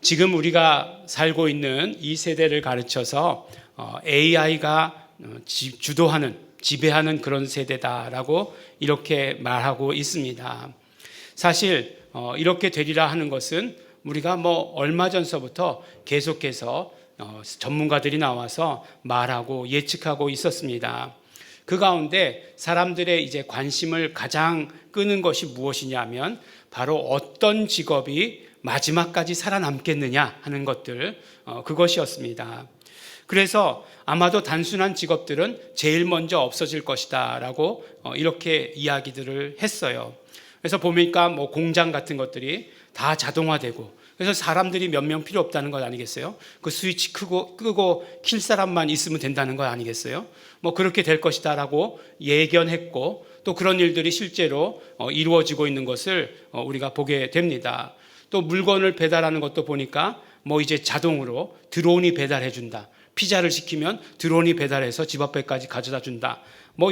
지금 우리가 살고 있는 이 세대를 가르쳐서 AI가 주도하는, 지배하는 그런 세대다라고 이렇게 말하고 있습니다. 사실 이렇게 되리라 하는 것은 우리가 얼마 전서부터 계속해서 전문가들이 나와서 말하고 예측하고 있었습니다. 그 가운데 사람들의 이제 관심을 가장 끄는 것이 무엇이냐면 바로 어떤 직업이 마지막까지 살아남겠느냐 하는 것들, 그것이었습니다. 그래서 아마도 단순한 직업들은 제일 먼저 없어질 것이다 라고 이렇게 이야기들을 했어요. 그래서 보니까 공장 같은 것들이 다 자동화되고, 그래서 사람들이 몇 명 필요 없다는 것 아니겠어요? 그 스위치 끄고 킬 사람만 있으면 된다는 것 아니겠어요? 그렇게 될 것이다 라고 예견했고, 또 그런 일들이 실제로 이루어지고 있는 것을 우리가 보게 됩니다. 또 물건을 배달하는 것도 보니까 이제 자동으로 드론이 배달해 준다. 피자를 시키면 드론이 배달해서 집 앞에까지 가져다 준다.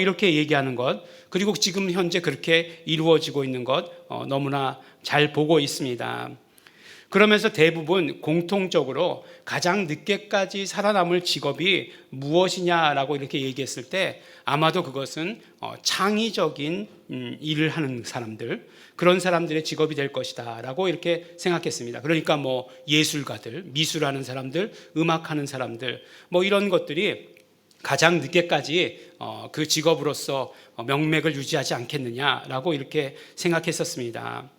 이렇게 얘기하는 것, 그리고 지금 현재 그렇게 이루어지고 있는 것 너무나 잘 보고 있습니다. 그러면서 대부분 공통적으로 가장 늦게까지 살아남을 직업이 무엇이냐라고 이렇게 얘기했을 때 아마도 그것은 창의적인 일을 하는 사람들, 그런 사람들의 직업이 될 것이다 라고 이렇게 생각했습니다. 그러니까 예술가들, 미술하는 사람들, 음악하는 사람들, 이런 것들이 가장 늦게까지 그 직업으로서 명맥을 유지하지 않겠느냐라고 이렇게 생각했었습니다.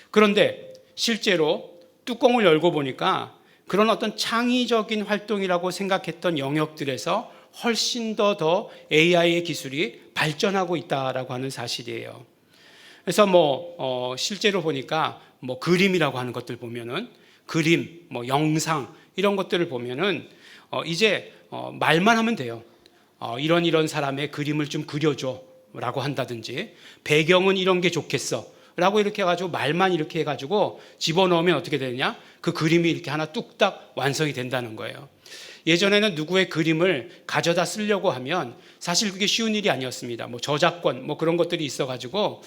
그런데 실제로 뚜껑을 열고 보니까 그런 어떤 창의적인 활동이라고 생각했던 영역들에서 훨씬 더 AI의 기술이 발전하고 있다라고 하는 사실이에요. 그래서 실제로 보니까 그림이라고 하는 것들 보면은 그림, 영상 이런 것들을 보면은 이제 말만 하면 돼요. 이런 사람의 그림을 좀 그려줘라고 한다든지, 배경은 이런 게 좋겠어 라고 이렇게 해가지고 말만 이렇게 해가지고 집어넣으면 어떻게 되느냐? 그 그림이 이렇게 하나 뚝딱 완성이 된다는 거예요. 예전에는 누구의 그림을 가져다 쓰려고 하면 사실 그게 쉬운 일이 아니었습니다. 저작권 그런 것들이 있어가지고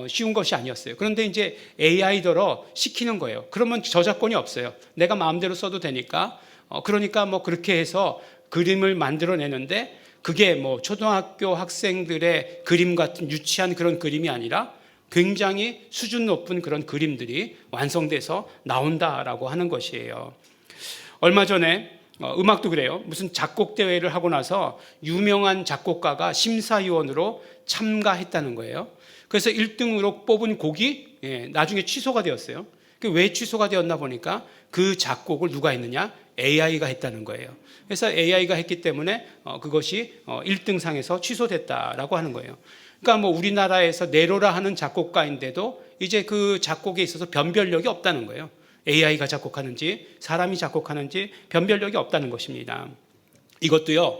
쉬운 것이 아니었어요. 그런데 이제 AI더러 시키는 거예요. 그러면 저작권이 없어요. 내가 마음대로 써도 되니까. 그러니까 그렇게 해서 그림을 만들어내는데 그게 초등학교 학생들의 그림 같은 유치한 그런 그림이 아니라 굉장히 수준 높은 그런 그림들이 완성돼서 나온다라고 하는 것이에요. 얼마 전에 음악도 그래요. 무슨 작곡 대회를 하고 나서 유명한 작곡가가 심사위원으로 참가했다는 거예요. 그래서 1등으로 뽑은 곡이 나중에 취소가 되었어요. 왜 취소가 되었나 보니까 그 작곡을 누가 했느냐? AI가 했다는 거예요. 그래서 AI가 했기 때문에 그것이 1등상에서 취소됐다라고 하는 거예요. 그러니까 우리나라에서 네로라 하는 작곡가인데도 이제 그 작곡에 있어서 변별력이 없다는 거예요. AI가 작곡하는지 사람이 작곡하는지 변별력이 없다는 것입니다. 이것도요,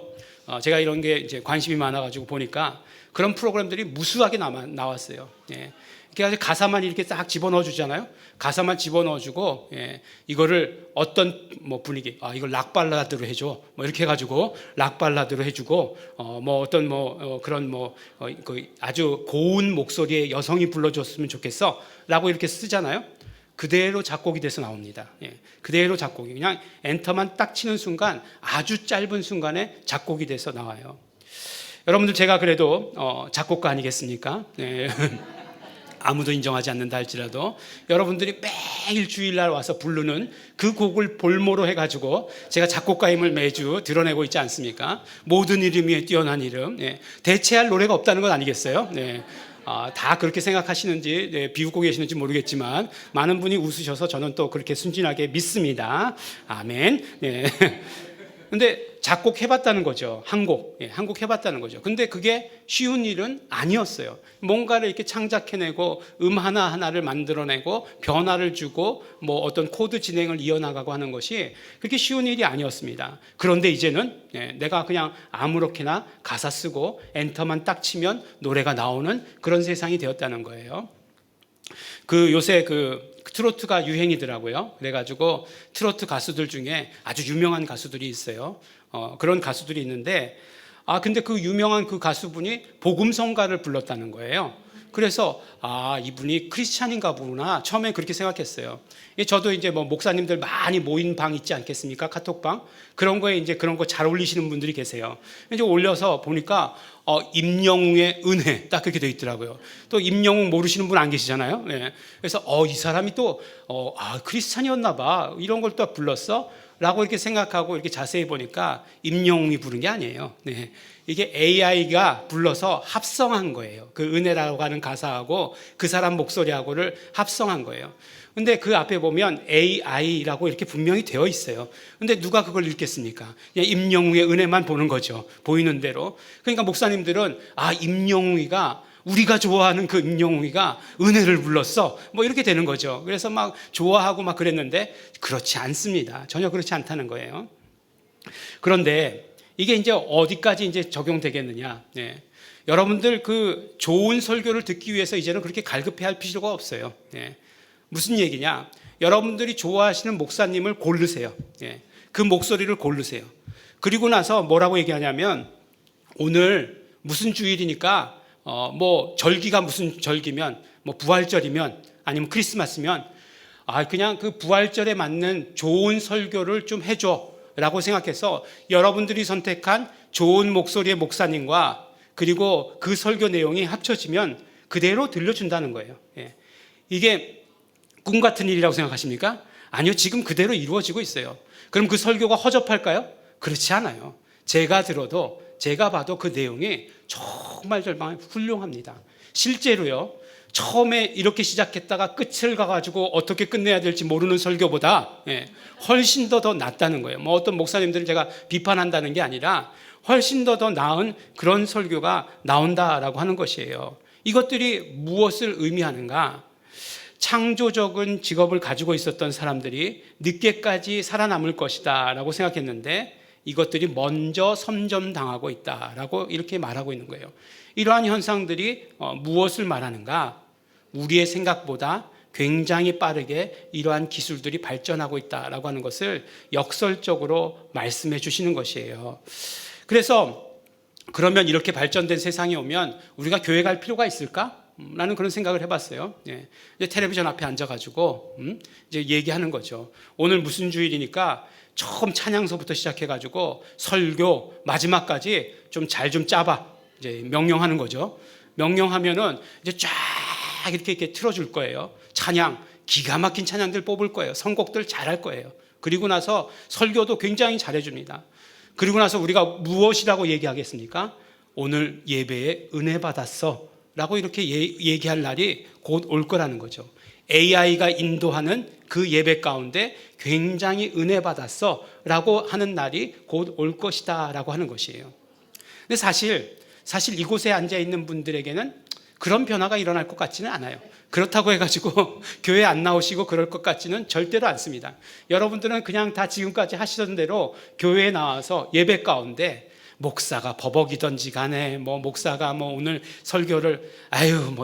제가 이런 게 이제 관심이 많아가지고 보니까 그런 프로그램들이 무수하게 나왔어요. 그래서 가사만 이렇게 싹 집어넣어 주잖아요. 가사만 집어넣어 주고, 이거를 어떤 분위기, 이걸 락 발라드로 해줘. 이렇게 해가지고 락 발라드로 해주고, 그런 그 아주 고운 목소리의 여성이 불러줬으면 좋겠어. 라고 이렇게 쓰잖아요. 그대로 작곡이 돼서 나옵니다. 그대로 작곡이 그냥 엔터만 딱 치는 순간 아주 짧은 순간에 작곡이 돼서 나와요. 여러분들 제가 그래도 작곡가 아니겠습니까? 아무도 인정하지 않는다 할지라도 여러분들이 매일 주일날 와서 부르는 그 곡을 볼모로 해가지고 제가 작곡가임을 매주 드러내고 있지 않습니까? 모든 이름 위에 뛰어난 이름. 대체할 노래가 없다는 건 아니겠어요? 다 그렇게 생각하시는지 비웃고 계시는지 모르겠지만 많은 분이 웃으셔서 저는 또 그렇게 순진하게 믿습니다. 아멘. 근데 작곡해봤다는 거죠. 한 곡 해봤다는 거죠. 근데 그게 쉬운 일은 아니었어요. 뭔가를 이렇게 창작해내고 하나하나를 만들어내고 변화를 주고 어떤 코드 진행을 이어나가고 하는 것이 그렇게 쉬운 일이 아니었습니다. 그런데 이제는 내가 그냥 아무렇게나 가사 쓰고 엔터만 딱 치면 노래가 나오는 그런 세상이 되었다는 거예요. 요새 트로트가 유행이더라고요. 그래가지고 트로트 가수들 중에 아주 유명한 가수들이 있어요. 그런 가수들이 있는데, 근데 그 유명한 그 가수분이 복음성가를 불렀다는 거예요. 그래서 이분이 크리스찬인가 보구나 처음에 그렇게 생각했어요. 저도 이제 뭐 목사님들 많이 모인 방 있지 않겠습니까? 카톡방 그런 거에 이제 그런 거 잘 올리시는 분들이 계세요. 이제 올려서 보니까 임영웅의 은혜 딱 그렇게 돼 있더라고요. 또 임영웅 모르시는 분 안 계시잖아요. 예. 그래서 이 사람이 또 크리스찬이었나 봐 이런 걸 또 불렀어? 라고 이렇게 생각하고 이렇게 자세히 보니까 임영웅이 부른 게 아니에요. 네. 이게 AI가 불러서 합성한 거예요. 그 은혜라고 하는 가사하고 그 사람 목소리하고를 합성한 거예요. 근데 그 앞에 보면 AI라고 이렇게 분명히 되어 있어요. 근데 누가 그걸 읽겠습니까? 그냥 임영웅의 은혜만 보는 거죠. 보이는 대로. 그러니까 목사님들은 임영웅이가 우리가 좋아하는 그 임영웅이가 은혜를 불렀어. 뭐 이렇게 되는 거죠. 그래서 막 좋아하고 막 그랬는데 그렇지 않습니다. 전혀 그렇지 않다는 거예요. 그런데 이게 이제 어디까지 이제 적용되겠느냐. 네. 여러분들 그 좋은 설교를 듣기 위해서 이제는 그렇게 갈급해할 필요가 없어요. 네. 무슨 얘기냐? 여러분들이 좋아하시는 목사님을 고르세요. 네. 그 목소리를 고르세요. 그리고 나서 뭐라고 얘기하냐면 오늘 무슨 주일이니까 뭐 절기가 무슨 절기면 뭐 부활절이면 아니면 크리스마스면 그냥 그 부활절에 맞는 좋은 설교를 좀 해줘 라고 생각해서 여러분들이 선택한 좋은 목소리의 목사님과 그리고 그 설교 내용이 합쳐지면 그대로 들려준다는 거예요. 예. 이게 꿈 같은 일이라고 생각하십니까? 아니요, 지금 그대로 이루어지고 있어요. 그럼 그 설교가 허접할까요? 그렇지 않아요. 제가 들어도 제가 봐도 그 내용이 정말 훌륭합니다. 실제로요, 처음에 이렇게 시작했다가 끝을 가가지고 어떻게 끝내야 될지 모르는 설교보다 훨씬 더 낫다는 거예요. 뭐 어떤 목사님들을 제가 비판한다는 게 아니라 훨씬 더 나은 그런 설교가 나온다라고 하는 것이에요. 이것들이 무엇을 의미하는가? 창조적인 직업을 가지고 있었던 사람들이 늦게까지 살아남을 것이다 라고 생각했는데 이것들이 먼저 선점당하고 있다라고 이렇게 말하고 있는 거예요. 이러한 현상들이 무엇을 말하는가? 우리의 생각보다 굉장히 빠르게 이러한 기술들이 발전하고 있다라고 하는 것을 역설적으로 말씀해 주시는 것이에요. 그래서 그러면 이렇게 발전된 세상이 오면 우리가 교회 갈 필요가 있을까? 라는 그런 생각을 해봤어요. 예. 이제 텔레비전 앞에 앉아가지고 이제 얘기하는 거죠. 오늘 무슨 주일이니까 처음 찬양서부터 시작해가지고 설교 마지막까지 좀 잘 좀 짜봐. 이제 명령하는 거죠. 명령하면은 이제 쫙 이렇게 틀어줄 거예요. 찬양 기가 막힌 찬양들 뽑을 거예요. 선곡들 잘할 거예요. 그리고 나서 설교도 굉장히 잘해줍니다. 그리고 나서 우리가 무엇이라고 얘기하겠습니까? 오늘 예배에 은혜 받았어 라고 이렇게 얘기할 날이 곧 올 거라는 거죠. AI가 인도하는 그 예배 가운데 굉장히 은혜 받았어 라고 하는 날이 곧 올 것이다 라고 하는 것이에요. 근데 사실 이곳에 앉아있는 분들에게는 그런 변화가 일어날 것 같지는 않아요. 그렇다고 해가지고 교회 안 나오시고 그럴 것 같지는 절대로 않습니다. 여러분들은 그냥 다 지금까지 하시던 대로 교회에 나와서 예배 가운데 목사가 버벅이던지 간에 목사가 오늘 설교를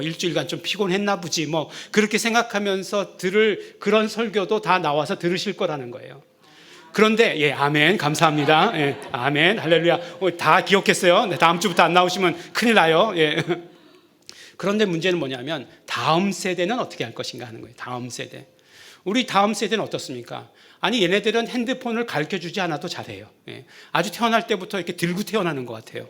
일주일간 좀 피곤했나 보지 그렇게 생각하면서 들을 그런 설교도 다 나와서 들으실 거라는 거예요. 그런데 아멘 감사합니다. 아멘 할렐루야. 다 기억했어요. 다음 주부터 안 나오시면 큰일 나요. 그런데 문제는 뭐냐면 다음 세대는 어떻게 할 것인가 하는 거예요. 다음 세대. 우리 다음 세대는 어떻습니까? 아니 얘네들은 핸드폰을 가르쳐주지 않아도 잘해요. 아주 태어날 때부터 이렇게 들고 태어나는 것 같아요.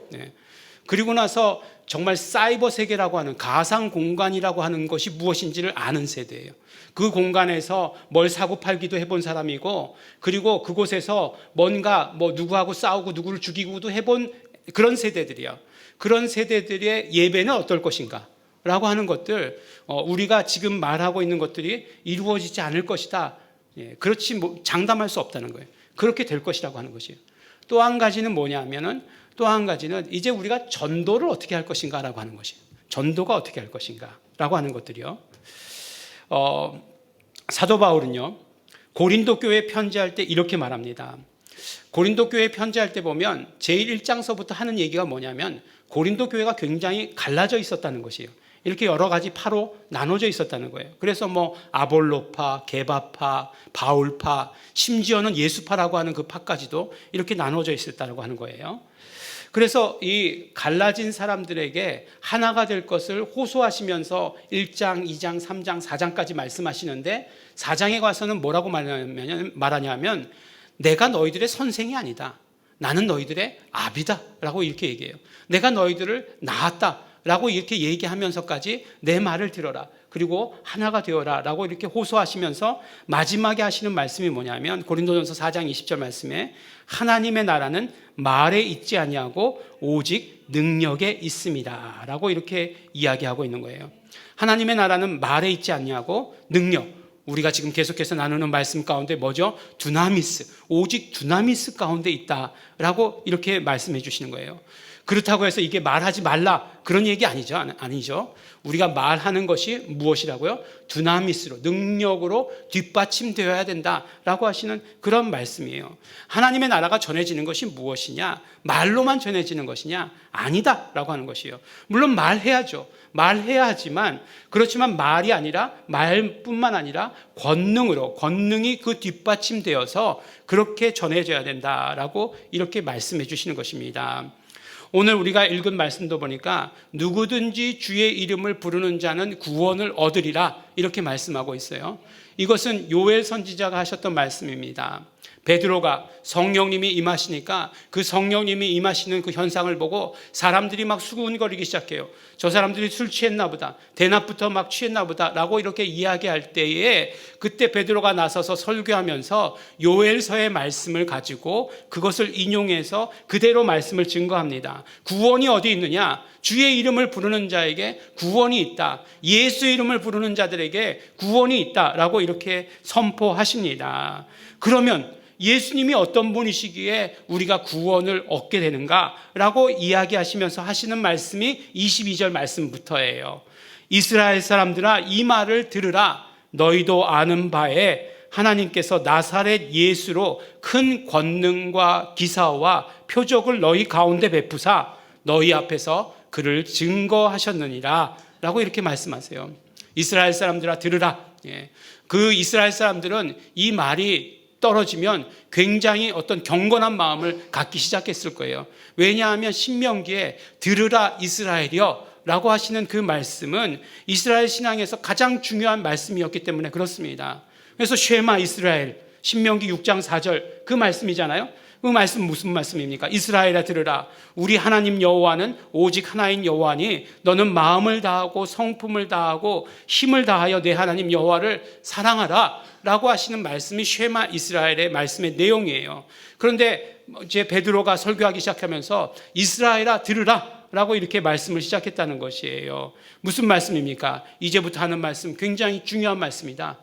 그리고 나서 정말 사이버 세계라고 하는 가상 공간이라고 하는 것이 무엇인지를 아는 세대예요. 그 공간에서 뭘 사고 팔기도 해본 사람이고 그리고 그곳에서 뭔가 누구하고 싸우고 누구를 죽이고도 해본 그런 세대들이야. 그런 세대들의 예배는 어떨 것인가 라고 하는 것들 우리가 지금 말하고 있는 것들이 이루어지지 않을 것이다. 그렇지 장담할 수 없다는 거예요. 그렇게 될 것이라고 하는 것이에요. 또 한 가지는 뭐냐면은 또 한 가지는 이제 우리가 전도를 어떻게 할 것인가라고 하는 것이에요. 전도가 어떻게 할 것인가라고 하는 것들이요. 사도 바울은요 고린도 교회에 편지할 때 이렇게 말합니다. 고린도 교회에 편지할 때 보면 제1장서부터 하는 얘기가 뭐냐면 고린도 교회가 굉장히 갈라져 있었다는 것이에요. 이렇게 여러 가지 파로 나눠져 있었다는 거예요. 그래서 아볼로파, 게바파, 바울파, 심지어는 예수파라고 하는 그 파까지도 이렇게 나눠져 있었다고 하는 거예요. 그래서 이 갈라진 사람들에게 하나가 될 것을 호소하시면서 1장, 2장, 3장, 4장까지 말씀하시는데 4장에 가서는 뭐라고 말하냐면 내가 너희들의 선생이 아니다. 나는 너희들의 아비다 라고 이렇게 얘기해요. 내가 너희들을 낳았다 라고 이렇게 얘기하면서까지 내 말을 들어라. 그리고 하나가 되어라 라고 이렇게 호소하시면서 마지막에 하시는 말씀이 뭐냐면 고린도전서 4장 20절 말씀에 하나님의 나라는 말에 있지 아니하고 오직 능력에 있습니다 라고 이렇게 이야기하고 있는 거예요. 하나님의 나라는 말에 있지 아니하고 능력, 우리가 지금 계속해서 나누는 말씀 가운데 뭐죠? 두나미스, 오직 두나미스 가운데 있다라고 이렇게 말씀해 주시는 거예요. 그렇다고 해서 이게 말하지 말라 그런 얘기 아니죠. 우리가 말하는 것이 무엇이라고요? 두나미스로, 능력으로 뒷받침되어야 된다라고 하시는 그런 말씀이에요. 하나님의 나라가 전해지는 것이 무엇이냐? 말로만 전해지는 것이냐? 아니다라고 하는 것이에요. 물론 말해야죠. 말해야 하지만 그렇지만 말이 아니라 말뿐만 아니라 권능이 그 뒷받침되어서 그렇게 전해져야 된다라고 이렇게 말씀해 주시는 것입니다. 오늘 우리가 읽은 말씀도 보니까 누구든지 주의 이름을 부르는 자는 구원을 얻으리라 이렇게 말씀하고 있어요. 이것은 요엘 선지자가 하셨던 말씀입니다. 베드로가 성령님이 임하시니까 그 성령님이 임하시는 그 현상을 보고 사람들이 막 수군거리기 시작해요. 저 사람들이 술 취했나 보다, 대낮부터 막 취했나 보다 라고 이렇게 이야기할 때에 그때 베드로가 나서서 설교하면서 요엘서의 말씀을 가지고 그것을 인용해서 그대로 말씀을 증거합니다. 구원이 어디 있느냐? 주의 이름을 부르는 자에게 구원이 있다. 예수 이름을 부르는 자들에게 구원이 있다라고 이렇게 선포하십니다. 그러면 예수님이 어떤 분이시기에 우리가 구원을 얻게 되는가라고 이야기하시면서 하시는 말씀이 22절 말씀부터예요. 이스라엘 사람들아 이 말을 들으라. 너희도 아는 바에 하나님께서 나사렛 예수로 큰 권능과 기사와 표적을 너희 가운데 베푸사 너희 앞에서 그를 증거하셨느니라 라고 이렇게 말씀하세요. 이스라엘 사람들아 들으라. 그 이스라엘 사람들은 이 말이 떨어지면 굉장히 어떤 경건한 마음을 갖기 시작했을 거예요. 왜냐하면 신명기에 들으라 이스라엘이여 라고 하시는 그 말씀은 이스라엘 신앙에서 가장 중요한 말씀이었기 때문에 그렇습니다. 그래서 쉐마 이스라엘, 신명기 6장 4절 그 말씀이잖아요. 그 말씀 무슨 말씀입니까? 이스라엘아 들으라. 우리 하나님 여호와는 오직 하나인 여호와니 너는 마음을 다하고 성품을 다하고 힘을 다하여 내 하나님 여호와를 사랑하라 라고 하시는 말씀이 쉐마 이스라엘의 말씀의 내용이에요. 그런데 이제 베드로가 설교하기 시작하면서 이스라엘아 들으라 라고 이렇게 말씀을 시작했다는 것이에요. 무슨 말씀입니까? 이제부터 하는 말씀 굉장히 중요한 말씀이다.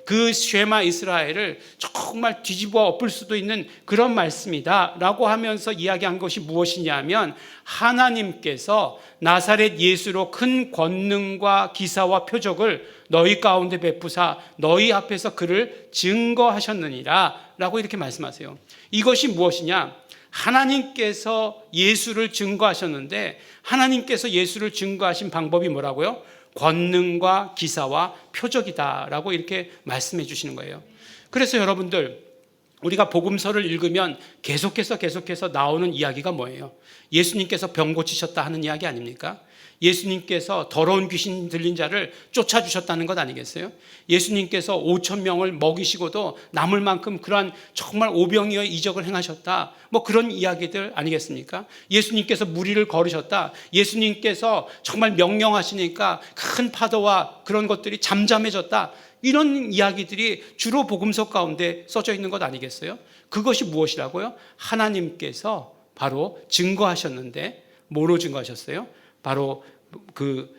그 쉐마 이스라엘을 정말 뒤집어 엎을 수도 있는 그런 말씀이다 라고 하면서 이야기한 것이 무엇이냐면 하나님께서 나사렛 예수로 큰 권능과 기사와 표적을 너희 가운데 베푸사 너희 앞에서 그를 증거하셨느니라 라고 이렇게 말씀하세요. 이것이 무엇이냐? 하나님께서 예수를 증거하셨는데 하나님께서 예수를 증거하신 방법이 뭐라고요? 권능과 기사와 표적이다라고 이렇게 말씀해 주시는 거예요. 그래서 여러분들 우리가 복음서를 읽으면 계속해서 나오는 이야기가 뭐예요? 예수님께서 병 고치셨다 하는 이야기 아닙니까? 예수님께서 더러운 귀신 들린 자를 쫓아주셨다는 것 아니겠어요? 예수님께서 5,000명을 먹이시고도 남을 만큼 그러한 정말 오병이어의 이적을 행하셨다. 뭐 그런 이야기들 아니겠습니까? 예수님께서 무리를 걸으셨다. 예수님께서 정말 명령하시니까 큰 파도와 그런 것들이 잠잠해졌다. 이런 이야기들이 주로 복음서 가운데 써져 있는 것 아니겠어요? 그것이 무엇이라고요? 하나님께서 바로 증거하셨는데 뭐로 증거하셨어요? 바로 그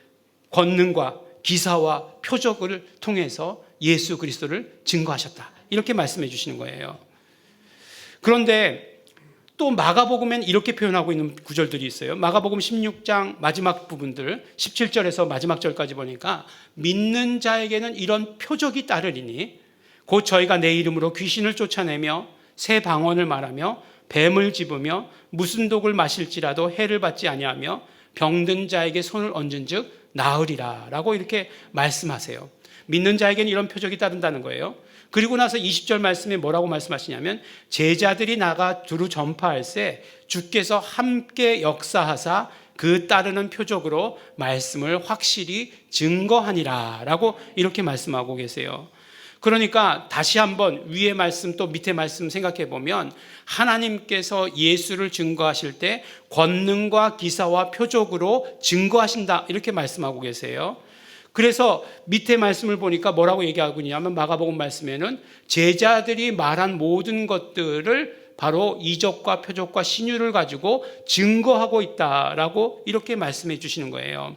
권능과 기사와 표적을 통해서 예수 그리스도를 증거하셨다. 이렇게 말씀해 주시는 거예요. 그런데 또 마가복음엔 이렇게 표현하고 있는 구절들이 있어요. 마가복음 16장 마지막 부분들 17절에서 마지막 절까지 보니까 믿는 자에게는 이런 표적이 따르리니 곧 저희가 내 이름으로 귀신을 쫓아내며 새 방언을 말하며 뱀을 집으며 무슨 독을 마실지라도 해를 받지 아니하며 병든 자에게 손을 얹은 즉 나으리라 라고 이렇게 말씀하세요. 믿는 자에게는 이런 표적이 따른다는 거예요. 그리고 나서 20절 말씀에 뭐라고 말씀하시냐면 제자들이 나가 두루 전파할세 주께서 함께 역사하사 그 따르는 표적으로 말씀을 확실히 증거하니라 라고 이렇게 말씀하고 계세요. 그러니까 다시 한번 위의 말씀 또 밑에 말씀 생각해 보면 하나님께서 예수를 증거하실 때 권능과 기사와 표적으로 증거하신다 이렇게 말씀하고 계세요. 그래서 밑에 말씀을 보니까 뭐라고 얘기하고 있냐면 마가복음 말씀에는 제자들이 말한 모든 것들을 바로 이적과 표적과 신유를 가지고 증거하고 있다라고 이렇게 말씀해 주시는 거예요.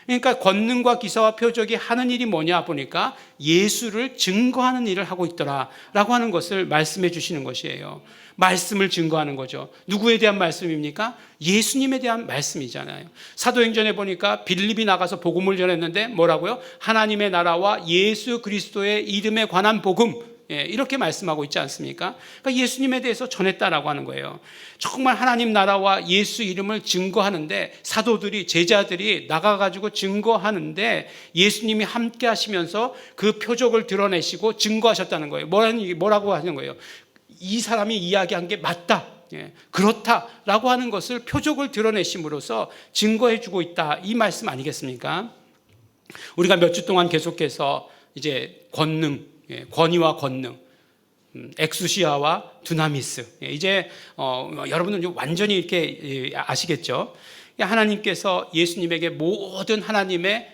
그러니까 권능과 기사와 표적이 하는 일이 뭐냐 보니까 예수를 증거하는 일을 하고 있더라라고 하는 것을 말씀해 주시는 것이에요. 말씀을 증거하는 거죠. 누구에 대한 말씀입니까? 예수님에 대한 말씀이잖아요. 사도행전에 보니까 빌립이 나가서 복음을 전했는데 뭐라고요? 하나님의 나라와 예수 그리스도의 이름에 관한 복음, 이렇게 말씀하고 있지 않습니까? 그러니까 예수님에 대해서 전했다라고 하는 거예요. 정말 하나님 나라와 예수 이름을 증거하는데 사도들이 제자들이 나가가지고 증거하는데 예수님이 함께 하시면서 그 표적을 드러내시고 증거하셨다는 거예요. 뭐라고 하는 거예요? 이 사람이 이야기한 게 맞다, 그렇다라고 하는 것을 표적을 드러내심으로써 증거해주고 있다 이 말씀 아니겠습니까? 우리가 몇 주 동안 계속해서 이제 권위와 권능, 엑수시아와 두나미스, 이제 여러분은 완전히 이렇게 아시겠죠? 하나님께서 예수님에게 모든 하나님의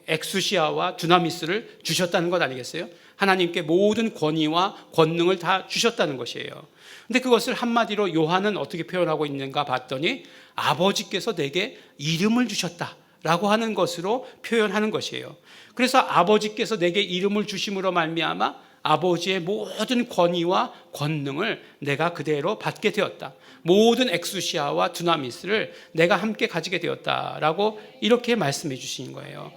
엑수시아와 두나미스를 주셨다는 것 아니겠어요? 하나님께 모든 권위와 권능을 다 주셨다는 것이에요. 근데 그것을 한마디로 요한은 어떻게 표현하고 있는가 봤더니 아버지께서 내게 이름을 주셨다라고 하는 것으로 표현하는 것이에요. 그래서 아버지께서 내게 이름을 주심으로 말미암아 아버지의 모든 권위와 권능을 내가 그대로 받게 되었다. 모든 엑수시아와 두나미스를 내가 함께 가지게 되었다라고 이렇게 말씀해 주시는 거예요.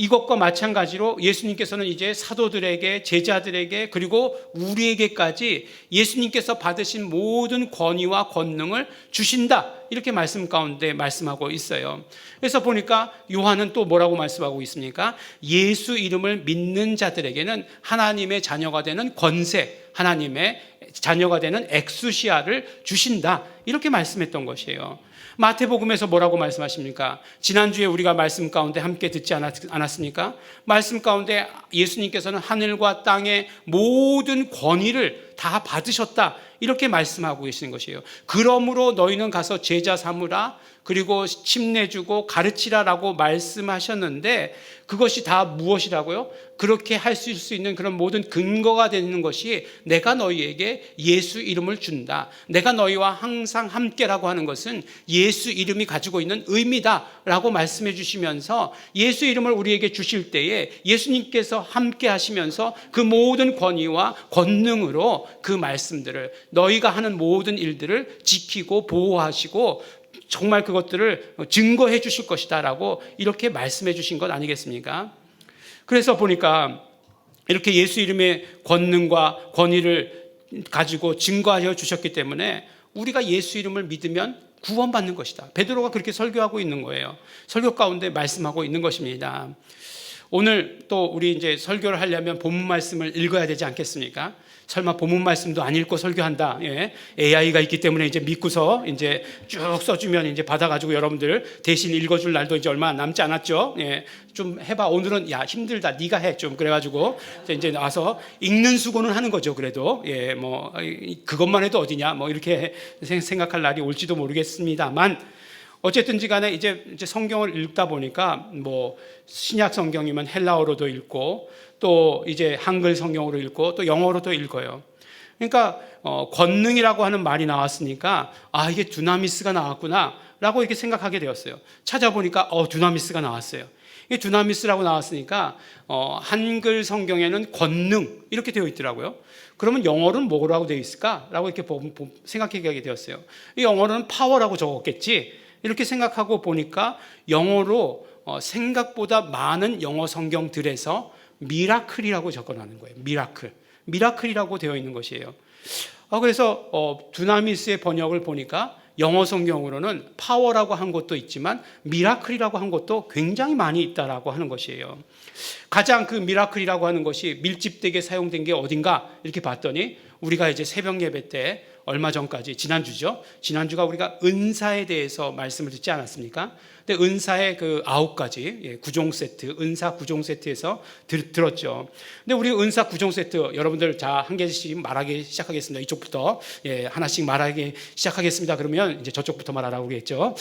이것과 마찬가지로 예수님께서는 이제 사도들에게, 제자들에게, 그리고 우리에게까지 예수님께서 받으신 모든 권위와 권능을 주신다, 이렇게 말씀 가운데 말씀하고 있어요. 그래서 보니까 요한은 또 뭐라고 말씀하고 있습니까? 예수 이름을 믿는 자들에게는 하나님의 자녀가 되는 권세, 하나님의 자녀가 되는 엑수시아를 주신다, 이렇게 말씀했던 것이에요. 마태복음에서 뭐라고 말씀하십니까? 지난주에 우리가 말씀 가운데 함께 듣지 않았습니까? 말씀 가운데 예수님께서는 하늘과 땅의 모든 권위를 다 받으셨다, 이렇게 말씀하고 계시는 것이에요. 그러므로 너희는 가서 제자 삼으라, 그리고 침례주고 가르치라라고 말씀하셨는데 그것이 다 무엇이라고요? 그렇게 할 수 있는 그런 모든 근거가 되는 것이 내가 너희에게 예수 이름을 준다, 내가 너희와 항상 함께라고 하는 것은 예수 이름이 가지고 있는 의미다라고 말씀해 주시면서 예수 이름을 우리에게 주실 때에 예수님께서 함께 하시면서 그 모든 권위와 권능으로 그 말씀들을, 너희가 하는 모든 일들을 지키고 보호하시고 정말 그것들을 증거해 주실 것이다 라고 이렇게 말씀해 주신 것 아니겠습니까? 그래서 보니까 이렇게 예수 이름의 권능과 권위를 가지고 증거하여 주셨기 때문에 우리가 예수 이름을 믿으면 구원받는 것이다. 베드로가 그렇게 설교하고 있는 거예요. 설교 가운데 말씀하고 있는 것입니다. 오늘 또 우리 이제 설교를 하려면 본문 말씀을 읽어야 되지 않겠습니까? 설마 본문 말씀도 안 읽고 설교한다. AI가 있기 때문에 이제 믿고서 이제 쭉 써주면 이제 받아가지고 여러분들 대신 읽어줄 날도 이제 얼마 남지 않았죠. 좀 해봐. 오늘은 야 힘들다. 네가 해. 좀 그래가지고 이제 나와서 읽는 수고는 하는 거죠. 그래도 뭐 그것만 해도 어디냐. 뭐 이렇게 생각할 날이 올지도 모르겠습니다만. 어쨌든지 간에 이제 성경을 읽다 보니까 뭐 신약 성경이면 헬라어로도 읽고 또 이제 한글 성경으로 읽고 또 영어로도 읽어요. 그러니까 권능이라고 하는 말이 나왔으니까 이게 두나미스가 나왔구나라고 이렇게 생각하게 되었어요. 찾아보니까 두나미스가 나왔어요. 이게 두나미스라고 나왔으니까 한글 성경에는 권능 이렇게 되어 있더라고요. 그러면 영어로는 뭐라고 되어 있을까라고 이렇게 생각하게 되었어요. 이 영어로는 파워라고 적었겠지. 이렇게 생각하고 보니까 영어로 생각보다 많은 영어 성경들에서 미라클이라고 적어놓는 거예요. 미라클이라고 되어 있는 것이에요. 그래서 두나미스의 번역을 보니까 영어 성경으로는 파워라고 한 것도 있지만 미라클이라고 한 것도 굉장히 많이 있다라고 하는 것이에요. 가장 그 미라클이라고 하는 것이 밀집되게 사용된 게 어딘가 이렇게 봤더니 우리가 이제 새벽 예배 때 얼마 전까지 지난주가 우리가 은사에 대해서 말씀을 듣지 않았습니까? 근데 은사의 그 9가지 구종 세트, 은사 구종 세트에서 들었죠. 근데 우리 은사 구종 세트 여러분들 자 한 개씩 말하기 시작하겠습니다. 이쪽부터 하나씩 말하기 시작하겠습니다. 그러면 이제 저쪽부터 말하라고 그랬죠.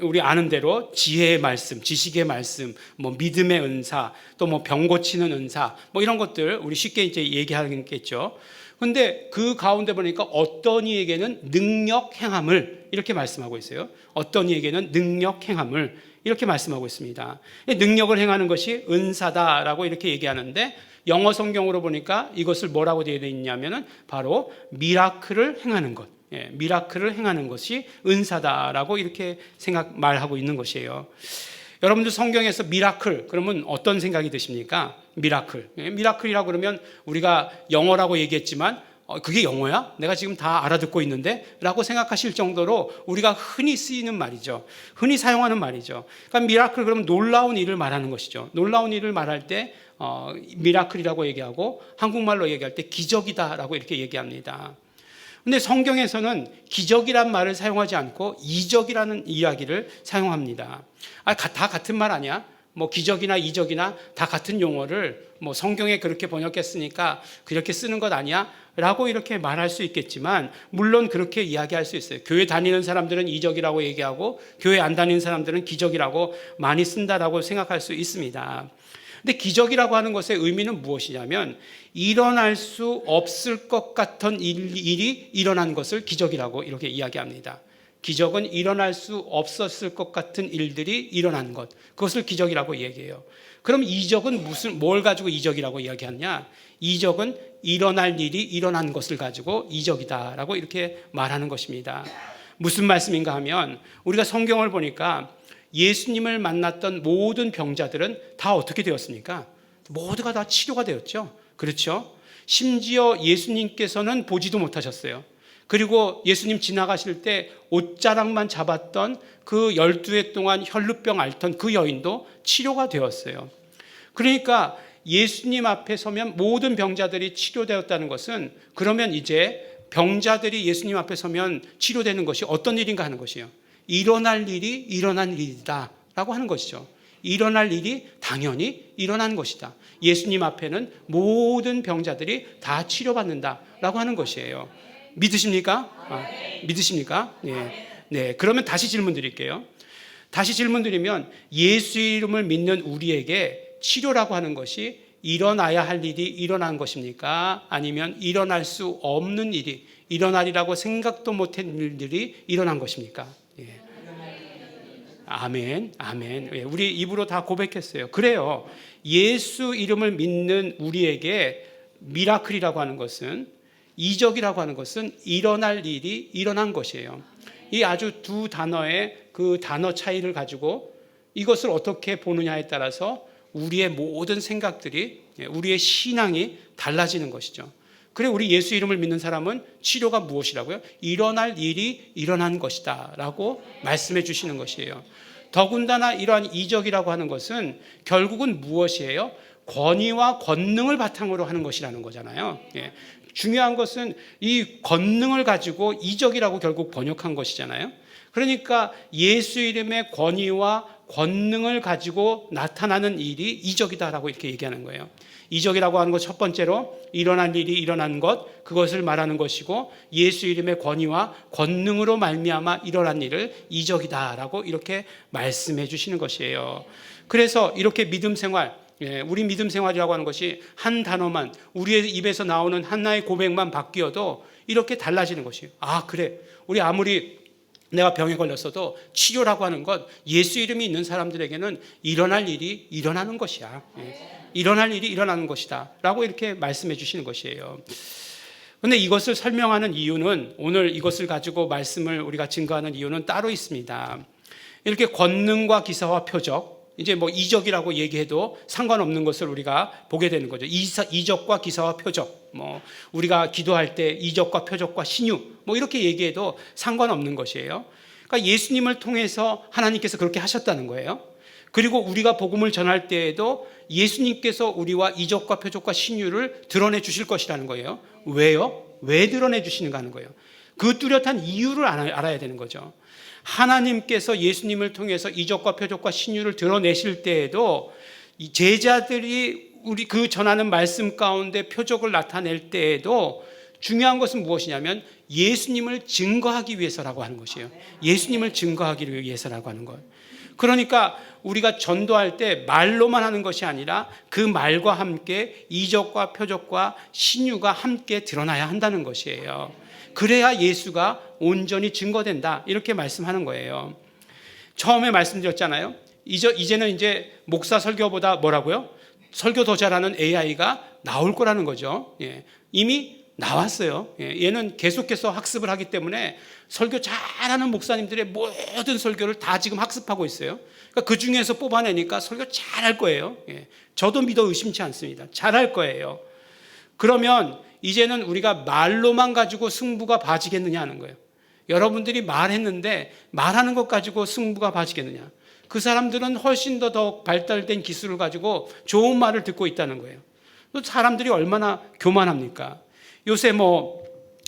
우리 아는 대로 지혜의 말씀, 지식의 말씀, 믿음의 은사, 또 병 고치는 은사, 이런 것들 우리 쉽게 이제 얘기하겠죠. 근데 그 가운데 보니까 어떤 이에게는 능력 행함을 이렇게 말씀하고 있어요. 어떤 이에게는 능력 행함을 이렇게 말씀하고 있습니다. 능력을 행하는 것이 은사다라고 이렇게 얘기하는데 영어 성경으로 보니까 이것을 뭐라고 되어 있냐면은 바로 미라클을 행하는 것. 미라클을 행하는 것이 은사다라고 이렇게 말하고 있는 것이에요. 여러분들 성경에서 미라클 그러면 어떤 생각이 드십니까? 미라클이라고 그러면 우리가 영어라고 얘기했지만 그게 영어야? 내가 지금 다 알아듣고 있는데? 라고 생각하실 정도로 우리가 흔히 쓰이는 말이죠. 흔히 사용하는 말이죠. 그러니까 미라클 그러면 놀라운 일을 말하는 것이죠. 놀라운 일을 말할 때 미라클이라고 얘기하고 한국말로 얘기할 때 기적이다라고 이렇게 얘기합니다. 근데 성경에서는 기적이란 말을 사용하지 않고 이적이라는 이야기를 사용합니다. 다 같은 말 아니야? 기적이나 이적이나 다 같은 용어를 성경에 그렇게 번역했으니까 그렇게 쓰는 것 아니야? 라고 이렇게 말할 수 있겠지만 물론 그렇게 이야기할 수 있어요. 교회 다니는 사람들은 이적이라고 얘기하고 교회 안 다니는 사람들은 기적이라고 많이 쓴다라고 생각할 수 있습니다. 근데 기적이라고 하는 것의 의미는 무엇이냐면 일어날 수 없을 것 같은 일이 일어난 것을 기적이라고 이렇게 이야기합니다. 기적은 일어날 수 없었을 것 같은 일들이 일어난 것, 그것을 기적이라고 얘기해요. 그럼 이적은 뭘 가지고 이적이라고 이야기하냐? 이적은 일어날 일이 일어난 것을 가지고 이적이다라고 이렇게 말하는 것입니다. 무슨 말씀인가 하면 우리가 성경을 보니까 예수님을 만났던 모든 병자들은 다 어떻게 되었습니까? 모두가 다 치료가 되었죠. 그렇죠? 심지어 예수님께서는 보지도 못하셨어요. 그리고 예수님 지나가실 때 옷자락만 잡았던 그 12해 동안 혈루병 앓던 그 여인도 치료가 되었어요. 그러니까 예수님 앞에 서면 모든 병자들이 치료되었다는 것은 그러면 이제 병자들이 예수님 앞에 서면 치료되는 것이 어떤 일인가 하는 것이에요. 일어날 일이 일어난 일이다 라고 하는 것이죠. 일어날 일이 당연히 일어난 것이다. 예수님 앞에는 모든 병자들이 다 치료받는다 라고 하는 것이에요. 믿으십니까? 믿으십니까? 네. 그러면 다시 질문 드릴게요. 다시 질문 드리면 예수 이름을 믿는 우리에게 치료라고 하는 것이 일어나야 할 일이 일어난 것입니까? 아니면 일어날 수 없는 일이 일어나리라고 생각도 못한 일들이 일어난 것입니까? 아멘. 우리 입으로 다 고백했어요. 그래요. 예수 이름을 믿는 우리에게 미라클이라고 하는 것은 이적이라고 하는 것은 일어날 일이 일어난 것이에요. 이 아주 두 단어의 그 단어 차이를 가지고 이것을 어떻게 보느냐에 따라서 우리의 모든 생각들이 우리의 신앙이 달라지는 것이죠. 그래 우리 예수 이름을 믿는 사람은 치료가 무엇이라고요? 일어날 일이 일어난 것이다 라고 말씀해 주시는 것이에요. 더군다나 이러한 이적이라고 하는 것은 결국은 무엇이에요? 권위와 권능을 바탕으로 하는 것이라는 거잖아요. 중요한 것은 이 권능을 가지고 이적이라고 결국 번역한 것이잖아요. 그러니까 예수 이름의 권위와 권능을 가지고 나타나는 일이 이적이다라고 이렇게 얘기하는 거예요. 이적이라고 하는 것 첫 번째로 일어난 일이 일어난 것, 그것을 말하는 것이고 예수 이름의 권위와 권능으로 말미암아 일어난 일을 이적이다라고 이렇게 말씀해 주시는 것이에요. 그래서 이렇게 믿음 생활, 우리 믿음 생활이라고 하는 것이 한 단어만 우리의 입에서 나오는 하나의 고백만 바뀌어도 이렇게 달라지는 것이에요. 그래 우리 아무리 내가 병에 걸렸어도 치료라고 하는 것 예수 이름이 있는 사람들에게는 일어날 일이 일어나는 것이야. 일어날 일이 일어나는 것이다 라고 이렇게 말씀해 주시는 것이에요. 그런데 이것을 설명하는 이유는 오늘 이것을 가지고 말씀을 우리가 증거하는 이유는 따로 있습니다. 이렇게 권능과 기사와 표적 이제 뭐 이적이라고 얘기해도 상관없는 것을 우리가 보게 되는 거죠. 이적과 기사와 표적, 뭐 우리가 기도할 때 이적과 표적과 신유, 뭐 이렇게 얘기해도 상관없는 것이에요. 그러니까 예수님을 통해서 하나님께서 그렇게 하셨다는 거예요. 그리고 우리가 복음을 전할 때에도 예수님께서 우리와 이적과 표적과 신유를 드러내 주실 것이라는 거예요. 왜요? 왜 드러내 주시는가 하는 거예요. 그 뚜렷한 이유를 알아야 되는 거죠. 하나님께서 예수님을 통해서 이적과 표적과 신유를 드러내실 때에도 이 제자들이 우리 그 전하는 말씀 가운데 표적을 나타낼 때에도 중요한 것은 무엇이냐면 예수님을 증거하기 위해서라고 하는 것이에요. 예수님을 증거하기 위해서라고 하는 것. 그러니까 우리가 전도할 때 말로만 하는 것이 아니라 그 말과 함께 이적과 표적과 신유가 함께 드러나야 한다는 것이에요. 그래야 예수가 온전히 증거된다, 이렇게 말씀하는 거예요. 처음에 말씀드렸잖아요. 이제는 이제 목사 설교보다 뭐라고요? 설교 더 잘하는 AI가 나올 거라는 거죠. 이미 나왔어요. 얘는 계속해서 학습을 하기 때문에 설교 잘하는 목사님들의 모든 설교를 다 지금 학습하고 있어요. 그러니까 그 중에서 뽑아내니까 설교 잘할 거예요. 저도 믿어 의심치 않습니다. 잘할 거예요. 그러면 이제는 우리가 말로만 가지고 승부가 봐지겠느냐 하는 거예요. 여러분들이 말했는데 말하는 것 가지고 승부가 봐지겠느냐. 그 사람들은 훨씬 더 발달된 기술을 가지고 좋은 말을 듣고 있다는 거예요. 사람들이 얼마나 교만합니까? 요새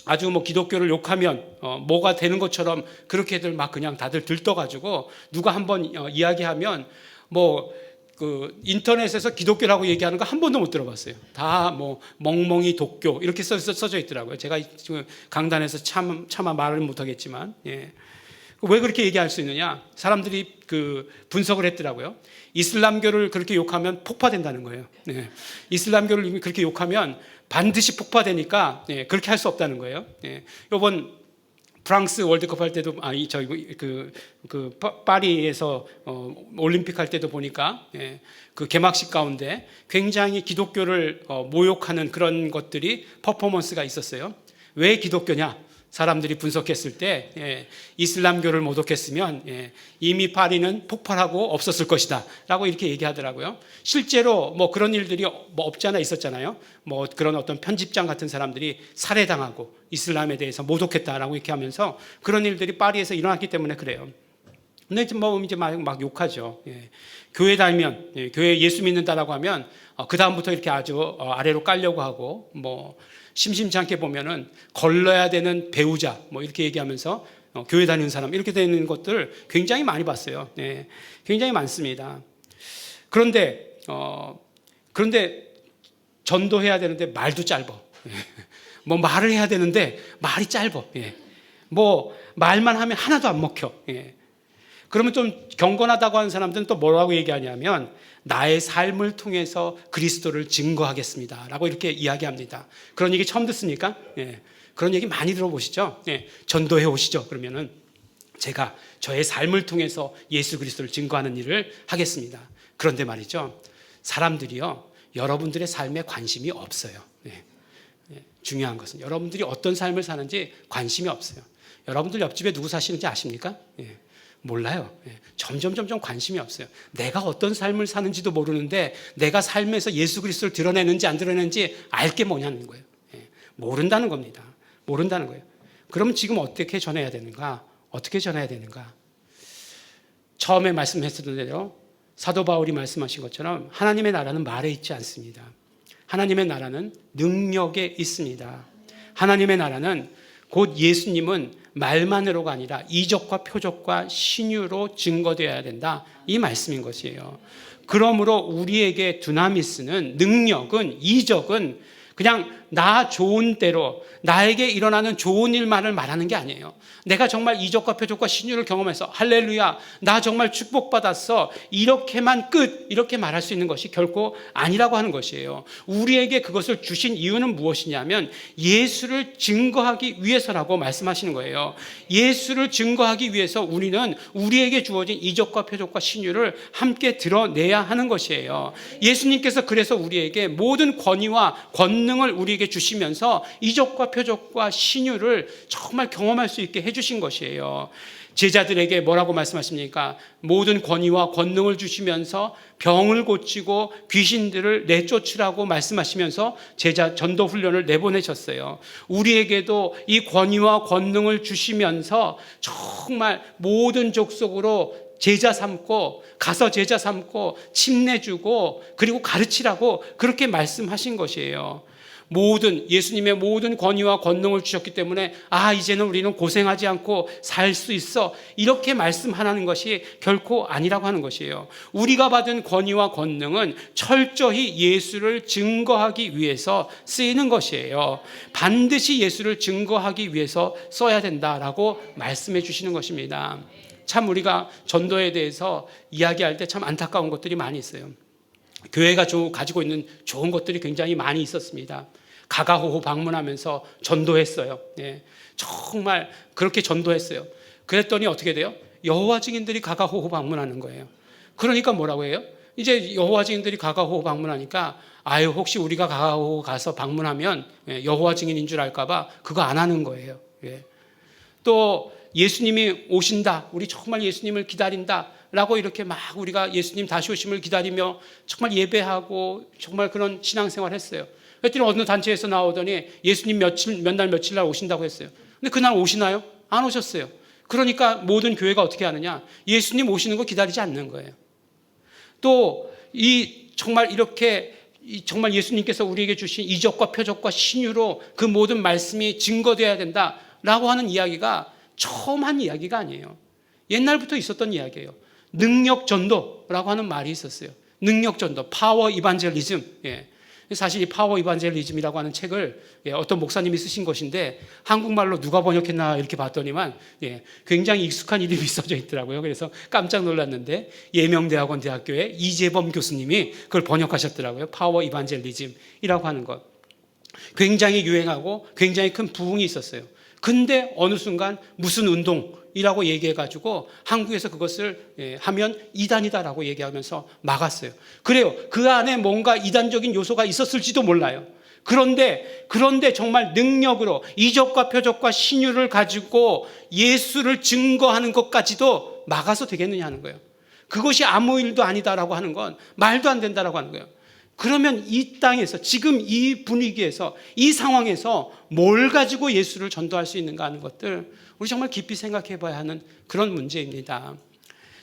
아주 기독교를 욕하면 뭐가 되는 것처럼 그렇게들 막 그냥 다들 들떠가지고 누가 한번 이야기하면 그 인터넷에서 기독교라고 얘기하는 거 한 번도 못 들어봤어요. 다 멍멍이 독교 이렇게 써져 있더라고요. 제가 지금 강단에서 차마 말을 못 하겠지만, 왜 그렇게 얘기할 수 있느냐? 사람들이 그 분석을 했더라고요. 이슬람교를 그렇게 욕하면 폭파된다는 거예요. 이슬람교를 그렇게 욕하면 반드시 폭파되니까 그렇게 할 수 없다는 거예요. 이번 프랑스 월드컵 할 때도 파리에서 올림픽 할 때도 보니까 그 개막식 가운데 굉장히 기독교를 모욕하는 그런 것들이 퍼포먼스가 있었어요. 왜 기독교냐? 사람들이 분석했을 때 이슬람교를 모독했으면 이미 파리는 폭발하고 없었을 것이다 라고 이렇게 얘기하더라고요. 실제로 그런 일들이 없지 않아 있었잖아요. 그런 어떤 편집장 같은 사람들이 살해당하고 이슬람에 대해서 모독했다라고 이렇게 하면서 그런 일들이 파리에서 일어났기 때문에 그래요. 근데 이제 막 욕하죠. 교회 다니면, 교회 예수 믿는다라고 하면 그 다음부터 이렇게 아주 아래로 깔려고 하고 심심치 않게 보면은 걸러야 되는 배우자 이렇게 얘기하면서 교회 다니는 사람 이렇게 되는 것들 굉장히 많이 봤어요. 굉장히 많습니다. 그런데 전도해야 되는데 말도 짧아. 말을 해야 되는데 말이 짧아. 말만 하면 하나도 안 먹혀. 그러면 좀 경건하다고 하는 사람들은 또 뭐라고 얘기하냐면 나의 삶을 통해서 그리스도를 증거하겠습니다 라고 이렇게 이야기합니다. 그런 얘기 처음 듣습니까? 그런 얘기 많이 들어보시죠? 전도해 오시죠. 그러면은 제가 저의 삶을 통해서 예수 그리스도를 증거하는 일을 하겠습니다. 그런데 말이죠, 사람들이요 여러분들의 삶에 관심이 없어요. 중요한 것은 여러분들이 어떤 삶을 사는지 관심이 없어요. 여러분들 옆집에 누구 사시는지 아십니까? 몰라요. 점점 관심이 없어요. 내가 어떤 삶을 사는지도 모르는데 내가 삶에서 예수 그리스도를 드러내는지 안 드러내는지 알 게 뭐냐는 거예요. 모른다는 겁니다. 모른다는 거예요. 그럼 지금 어떻게 전해야 되는가? 어떻게 전해야 되는가? 처음에 말씀했던 대로 사도 바울이 말씀하신 것처럼 하나님의 나라는 말에 있지 않습니다. 하나님의 나라는 능력에 있습니다. 하나님의 나라는 곧 예수님은 말만으로가 아니라 이적과 표적과 신유로 증거되어야 된다, 이 말씀인 것이에요. 그러므로 우리에게 두나미스는, 능력은, 이적은 그냥 나 좋은 대로 나에게 일어나는 좋은 일만을 말하는 게 아니에요. 내가 정말 이적과 표적과 신유를 경험해서 할렐루야 나 정말 축복받았어 이렇게만 끝, 이렇게 말할 수 있는 것이 결코 아니라고 하는 것이에요. 우리에게 그것을 주신 이유는 무엇이냐면 예수를 증거하기 위해서라고 말씀하시는 거예요. 예수를 증거하기 위해서 우리는 우리에게 주어진 이적과 표적과 신유를 함께 드러내야 하는 것이에요. 예수님께서 그래서 우리에게 모든 권위와 권능을 우리에게 주시면서 이적과 표적과 신유를 정말 경험할 수 있게 해주신 것이에요. 제자들에게 뭐라고 말씀하십니까? 모든 권위와 권능을 주시면서 병을 고치고 귀신들을 내쫓으라고 말씀하시면서 제자 전도 훈련을 내보내셨어요. 우리에게도 이 권위와 권능을 주시면서 정말 모든 족속으로 제자 삼고, 가서 제자 삼고 침내주고 그리고 가르치라고 그렇게 말씀하신 것이에요. 예수님의 모든 권위와 권능을 주셨기 때문에 이제는 우리는 고생하지 않고 살 수 있어, 이렇게 말씀하는 것이 결코 아니라고 하는 것이에요. 우리가 받은 권위와 권능은 철저히 예수를 증거하기 위해서 쓰이는 것이에요. 반드시 예수를 증거하기 위해서 써야 된다라고 말씀해 주시는 것입니다. 참 우리가 전도에 대해서 이야기할 때 참 안타까운 것들이 많이 있어요. 교회가 가지고 있는 좋은 것들이 굉장히 많이 있었습니다. 가가호호 방문하면서 전도했어요. 네, 정말 그렇게 전도했어요. 그랬더니 어떻게 돼요? 여호와 증인들이 가가호호 방문하는 거예요. 그러니까 뭐라고 해요? 이제 여호와 증인들이 가가호호 방문하니까 혹시 우리가 가가호호 가서 방문하면 여호와 증인인 줄 알까 봐 그거 안 하는 거예요. 또 예수님이 오신다, 우리 정말 예수님을 기다린다 라고 이렇게 막 우리가 예수님 다시 오심을 기다리며 정말 예배하고 정말 그런 신앙생활 했어요. 그랬더니 어느 단체에서 나오더니 예수님 몇 날 며칠 날 오신다고 했어요. 근데 그날 오시나요? 안 오셨어요. 그러니까 모든 교회가 어떻게 하느냐, 예수님 오시는 거 기다리지 않는 거예요. 또 정말 이렇게 정말 예수님께서 우리에게 주신 이적과 표적과 신유로 그 모든 말씀이 증거되어야 된다라고 하는 이야기가 처음 한 이야기가 아니에요. 옛날부터 있었던 이야기예요. 능력 전도라고 하는 말이 있었어요. 능력 전도, 파워 이반젤리즘. 사실 이 파워 이반젤리즘이라고 하는 책을 어떤 목사님이 쓰신 것인데 한국말로 누가 번역했나 이렇게 봤더니만 굉장히 익숙한 이름이 써져 있더라고요. 그래서 깜짝 놀랐는데 예명대학원 대학교의 이재범 교수님이 그걸 번역하셨더라고요. 파워 이반젤리즘이라고 하는 것. 굉장히 유행하고 굉장히 큰 부흥이 있었어요. 근데 어느 순간 무슨 운동이라고 얘기해가지고 한국에서 그것을 하면 이단이다라고 얘기하면서 막았어요. 그래요. 그 안에 뭔가 이단적인 요소가 있었을지도 몰라요. 그런데 정말 능력으로 이적과 표적과 신유를 가지고 예수를 증거하는 것까지도 막아서 되겠느냐 하는 거예요. 그것이 아무 일도 아니다라고 하는 건 말도 안 된다라고 하는 거예요. 그러면 이 땅에서 지금 이 분위기에서 이 상황에서 뭘 가지고 예수를 전도할 수 있는가 하는 것들 우리 정말 깊이 생각해 봐야 하는 그런 문제입니다.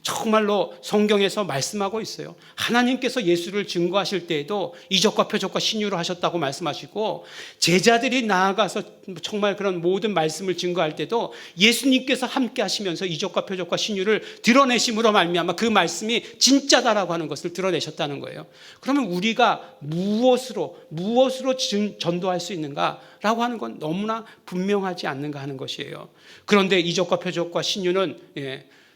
정말로 성경에서 말씀하고 있어요. 하나님께서 예수를 증거하실 때에도 이적과 표적과 신유를 하셨다고 말씀하시고 제자들이 나아가서 정말 그런 모든 말씀을 증거할 때도 예수님께서 함께 하시면서 이적과 표적과 신유를 드러내심으로 말미암아 그 말씀이 진짜다라고 하는 것을 드러내셨다는 거예요. 그러면 우리가 무엇으로 전도할 수 있는가라고 하는 건 너무나 분명하지 않는가 하는 것이에요. 그런데 이적과 표적과 신유는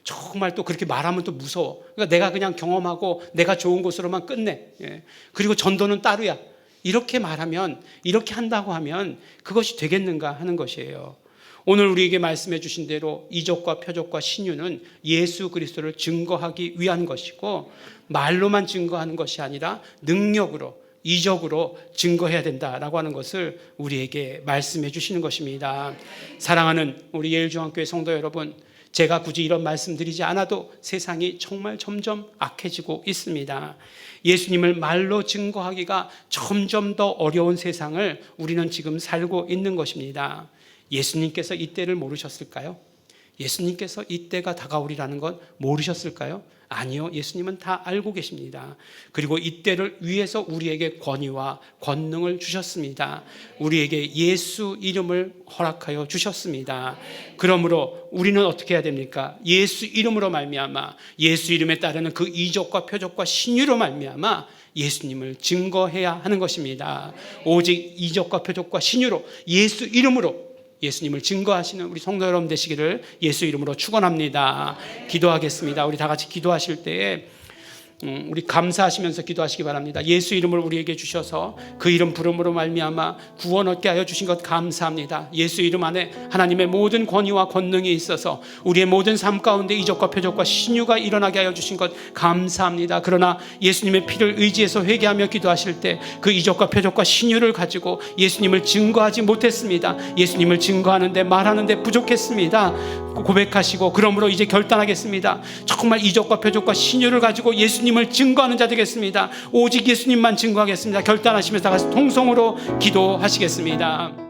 정말 또 그렇게 말하면 또 무서워. 그러니까 내가 그냥 경험하고 내가 좋은 곳으로만 끝내. 그리고 전도는 따로야. 이렇게 말하면, 이렇게 한다고 하면 그것이 되겠는가 하는 것이에요. 오늘 우리에게 말씀해 주신 대로 이적과 표적과 신유는 예수 그리스도를 증거하기 위한 것이고 말로만 증거하는 것이 아니라 능력으로, 이적으로 증거해야 된다라고 하는 것을 우리에게 말씀해 주시는 것입니다. 사랑하는 우리 예일중앙교회 성도 여러분, 제가 굳이 이런 말씀드리지 않아도 세상이 정말 점점 악해지고 있습니다. 예수님을 말로 증거하기가 점점 더 어려운 세상을 우리는 지금 살고 있는 것입니다. 예수님께서 이때를 모르셨을까요? 예수님께서 이때가 다가오리라는 것 모르셨을까요? 아니요. 예수님은 다 알고 계십니다. 그리고 이때를 위해서 우리에게 권위와 권능을 주셨습니다. 우리에게 예수 이름을 허락하여 주셨습니다. 그러므로 우리는 어떻게 해야 됩니까? 예수 이름으로 말미암아 예수 이름에 따르는 그 이적과 표적과 신유로 말미암아 예수님을 증거해야 하는 것입니다. 오직 이적과 표적과 신유로 예수 이름으로 예수님을 증거하시는 우리 성도 여러분 되시기를 예수 이름으로 축원합니다. 기도하겠습니다. 우리 다 같이 기도하실 때에 우리 감사하시면서 기도하시기 바랍니다. 예수 이름을 우리에게 주셔서 그 이름 부름으로 말미암아 구원 얻게 하여 주신 것 감사합니다. 예수 이름 안에 하나님의 모든 권위와 권능이 있어서 우리의 모든 삶 가운데 이적과 표적과 신유가 일어나게 하여 주신 것 감사합니다. 그러나 예수님의 피를 의지해서 회개하며 기도하실 때 그 이적과 표적과 신유를 가지고 예수님을 증거하지 못했습니다. 예수님을 증거하는데 말하는데 부족했습니다. 고백하시고 그러므로 이제 결단하겠습니다. 정말 이적과 표적과 신유를 가지고 예수님을 증거하는 자 되겠습니다. 오직 예수님만 증거하겠습니다. 결단하시면서 다 같이 통성으로 기도하시겠습니다.